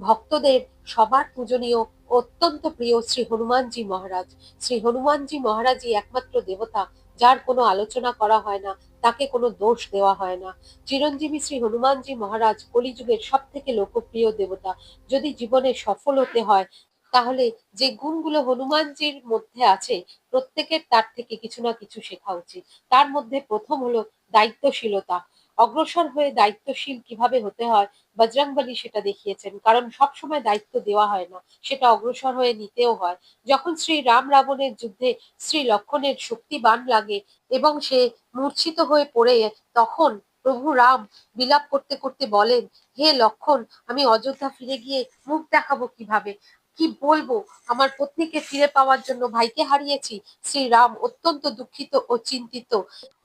ভক্তদের সবার পূজনীয়, অত্যন্ত প্রিয় শ্রী হনুমানজি মহারাজ। শ্রী হনুমানজি মহারাজই একমাত্র দেবতা, যার কোনো আলোচনা করা হয় না, তাকে কোনো দোষ দেওয়া হয় না। চিরঞ্জীবী শ্রী হনুমানজি মহারাজ কলিযুগের সব থেকে লোকপ্রিয় দেবতা। যদি জীবনে সফল হতে হয়, তাহলে যে গুণগুলো হনুমানজির মধ্যে আছে, প্রত্যেকের তার থেকে কিছু না কিছু শেখা উচিত। তার মধ্যে প্রথম হলো দায়িত্বশীলতা। অগ্রসর হয়ে দায়িত্বশীল কিভাবে হতে হয়, বজরংবলী সেটা দেখিয়েছেন। কারণ সবসময় দায়িত্ব দেওয়া হয় না, সেটা অগ্রসর হয়ে নিতেও হয়। যখন শ্রী রাম রাবণের যুদ্ধে শ্রী লক্ষণের শক্তিবান লাগে এবং সে মূর্ছিত হয়ে পড়ে, তখন প্রভু রাম বিলাপ করতে করতে বলেন, হে লক্ষণ, আমি অযোধ্যা ফিরে গিয়ে মুখ দেখাবো কিভাবে, কি বলবো, আমার পত্নীকে ফিরে পাওয়ার জন্য ভাইকে হারিয়েছি। শ্রীরাম অত্যন্ত দুঃখিত ও চিন্তিত।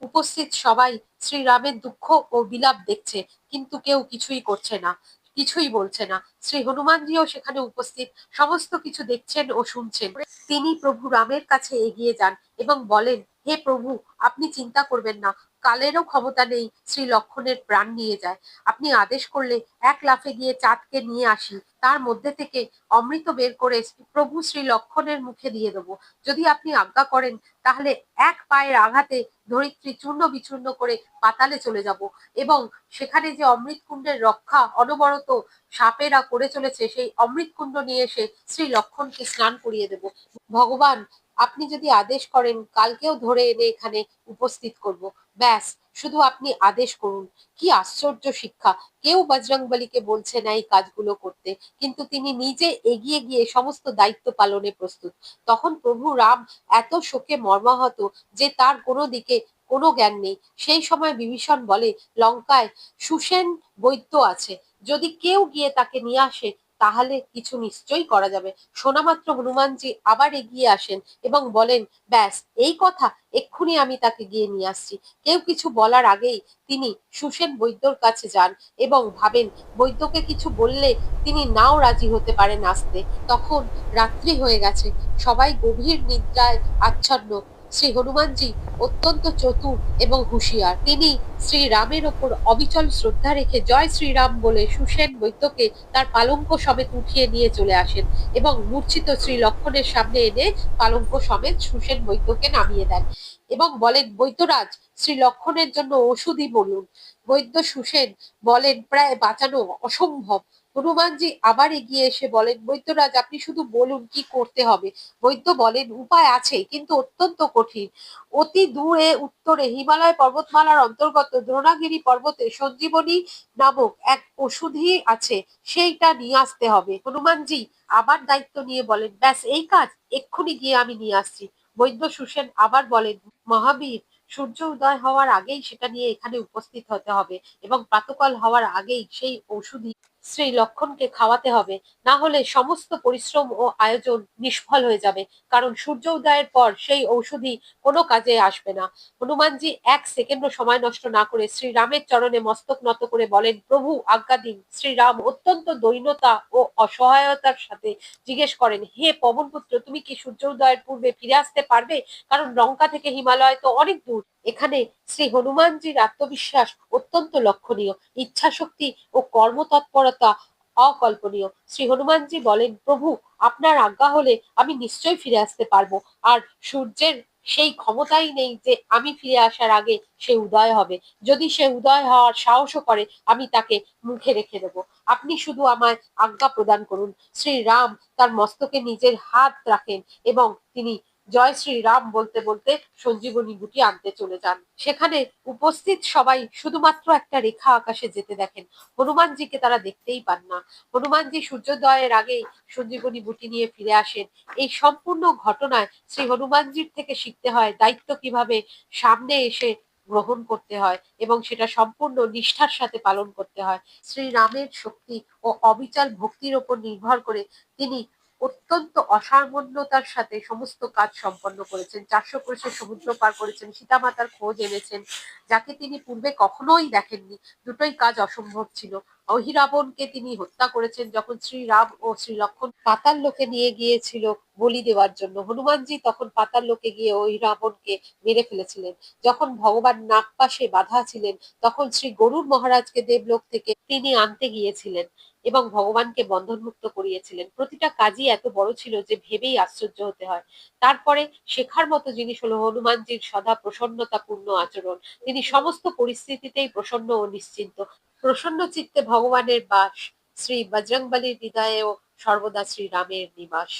উপস্থিত সবাই শ্রীরামের দুঃখ ও বিলাপ দেখছে, কিন্তু কেউ কিছুই করছে না, কিছুই বলছে না। শ্রী হনুমানজিও সেখানে উপস্থিত, সমস্ত কিছু দেখছেন ও শুনছেন। তিনি প্রভু রামের কাছে এগিয়ে যান এবং বলেন, হে প্রভু, আপনি চিন্তা করবেন না, কালেরও ক্ষমতা নেই শ্রী লক্ষণের প্রাণ নিয়ে যায়। আপনি আদেশ করলে এক লাফে গিয়ে চাঁদকে নিয়ে আসি, তার মধ্যে থেকে অমৃত বের করে প্রভু শ্রী লক্ষণের মুখে দিয়ে দেবো। যদি আপনি আজ্ঞা করেন, তাহলে এক পায়ের আঘাতে ধরিত্রী চূর্ণ বিচূর্ণ করে পাতালে চলে যাব এবং সেখানে যে অমৃত কুণ্ডের রক্ষা অনবরত সাপেরা করে চলেছে, সেই অমৃত কুণ্ড নিয়ে এসে শ্রী লক্ষণকে স্নান করিয়ে দেব। ভগবান, আপনি যদি আদেশ করেন, কালকেও ধরে এনে এখানে উপস্থিত করব। ব্যাস, শুধু আপনি আদেশ করুন। কি আশ্চর্য শিক্ষা! কেউ বজরংবলীকে বলছে না এই কাজগুলো করতে, কিন্তু তিনি নিজে এগিয়ে গিয়ে সমস্ত দায়িত্ব পালনে প্রস্তুত। তখন প্রভু রাম এত শোকে মর্মাহত যে তার কোনো দিকে কোনো জ্ঞান নেই। সেই সময় বিভীষণ বলে, লঙ্কায় সুসেন বৈদ্য আছে, যদি কেউ গিয়ে তাকে নিয়ে আসে, তাহলে কিছু নিশ্চয়ই করা যাবে। শোনা মাত্র হনুমানজি আবার এগিয়ে আসেন এবং বলেন, ব্যাস এই কথা, এক্ষুনি আমি তাকে গিয়ে নিয়ে আসছি। কেউ কিছু বলার আগেই তিনি সুসেন বৈদ্যর কাছে যান এবং ভাবেন বৈদ্যকে কিছু বললে তিনি নাও রাজি হতে পারেন আসতে। তখন রাত্রি হয়ে গেছে, সবাই গভীর নিদ্রায় আচ্ছন্ন। শ্রী হনুমানজি অত্যন্ত চতুর এবং হুঁশিয়ার। তিনি শ্রী রামের ওপর অবিচল শ্রদ্ধা রেখে জয় শ্রীরাম বলে সুসেন বৈদ্যকে তার পালঙ্ক সমেত উঠিয়ে নিয়ে চলে আসেন এবং মূর্ছিত শ্রী লক্ষণের সামনে এনে পালঙ্ক সমেত সুসেন বৈদ্যকে নামিয়ে দেন এবং বলেন, বৈদ্যরাজ, শ্রী লক্ষণের জন্য ওষুধই বলুন। বৈদ্য সুসেন বলেন, প্রায় বাঁচানো অসম্ভব। হনুমানজি আবার এগিয়ে এসে বলেন, বৈদ্যরাজ, আপনি শুধু বলুন কি করতে হবে। বৈদ্য বলেন, উপায় আছে, কিন্তু অত্যন্ত কঠিন। অতি দূরে উত্তরে হিমালয় পর্বতমালার অন্তর্গত দ্রোণাগিরি পর্বতে সঞ্জীবনী নামক এক ওষুধই আছে, সেইটা নিয়ে আসতে হবে। হনুমানজি আবার দায়িত্ব নিয়ে বলেন, ব্যাস এই কাজ, এক্ষুনি গিয়ে আমি নিয়ে আসছি। বৈদ্য সুসেন আবার বলেন, মহাবীর, সূর্য উদয় হওয়ার আগেই সেটা নিয়ে এখানে উপস্থিত হতে হবে এবং প্রাতকাল হওয়ার আগেই সেই ঔষধি শ্রী লক্ষণকে খাওয়াতে হবে, না হলে সমস্ত পরিশ্রম ও আয়োজন নিষ্ফল হয়ে যাবে। কারণ সূর্য উদয়ের পর সেই ঔষধি কোনো কাজে আসবে না। হনুমানজি এক সেকেন্ডও সময় নষ্ট না করে শ্রীরামের চরণে মস্তক নত করে বলেন, প্রভু আজ্ঞা দিন। শ্রীরাম অত্যন্ত দৈন্যতা ও অসহায়তার সাথে জিজ্ঞেস করেন, হে পবনপুত্র, তুমি কি সূর্য উদয়ের পূর্বে ফিরে আসতে পারবে? কারণ লঙ্কা থেকে হিমালয় তো অনেক দূর। এখানে শ্রী হনুমানজির আত্মবিশ্বাস অত্যন্ত লক্ষণীয়, ইচ্ছাশক্তি ও কর্মতৎপরতা অকল্পনীয়। শ্রী হনুমানজি বলেন, প্রভু, আপনার আজ্ঞা হলে আমি নিশ্চয়ই ফিরে আসতে পারবো। আর সূর্যের সেই ক্ষমতাই নেই যে আমি ফিরে আসার আগে সে উদয় হবে। যদি সে উদয় হওয়ার সাহসও করে, আমি তাকে মুখে রেখে দেব। আপনি শুধু আমায় আজ্ঞা প্রদান করুন। শ্রী রাম তার মস্তকে নিজের হাত রাখেন এবং তিনি জয় শ্রী রাম বলতে বলতে সঞ্জীবনী বুটি আনতে চলে যান। সেখানে উপস্থিত সবাই শুধুমাত্র একটা রেখা আকাশে যেতে দেখেন, হনুমানজিকে তারা দেখতেই পান না। হনুমানজি সূর্যোদয়ের আগেই সঞ্জীবনী বুটি নিয়ে ফিরে আসেন। এই সম্পূর্ণ ঘটনায় শ্রী হনুমানজির থেকে শিখতে হয় দায়িত্ব কিভাবে সামনে এসে গ্রহণ করতে হয় এবং সেটা সম্পূর্ণ নিষ্ঠার সাথে পালন করতে হয়। শ্রীরামের শক্তি ও অবিচল ভক্তির ওপর নির্ভর করে তিনি অত্যন্ত অসামান্যতার সাথে সমস্ত কাজ সম্পন্ন করেছেন। 400 কোষে সমুদ্র পার করেছেন, সীতামাতার খোঁজ এনেছেন, যাকে তিনি পূর্বে কখনোই দেখেননি। দুটোই কাজ অসম্ভব ছিল। অহিরাবণকে তিনি হত্যা করেছেন যখন শ্রীরাম ও শ্রী লক্ষণ পাতাল লোকে নিয়ে গিয়েছিল বলি দেওয়ার জন্য। হনুমানজি তখন পাতাল লোকে গিয়ে অহিরাবণকে মেরে ফেলেছিলেন। যখন ভগবান নাগপাশে বাধা ছিলেন, তখন শ্রী গরুর মহারাজকে দেবলোক থেকে তিনি আনতে গিয়েছিলেন। এবং ভগবানকে বন্ধনমুক্ত করিয়েছিলেন। প্রতিটা কাজই এত বড় ছিল যে ভেবেই আশ্চর্য হতে হয়। তারপরে শেখার মতো জিনিস হলো হনুমানজির সদা প্রসন্নতাপূর্ণ আচরণ। তিনি সমস্ত পরিস্থিতিতেই প্রসন্ন ও নিশ্চিন্ত। প্রসন্ন চিত্তে ভগবানের বাস, শ্রী বজরংবলীর হৃদয়েও সর্বদা শ্রীরামের নিবাস।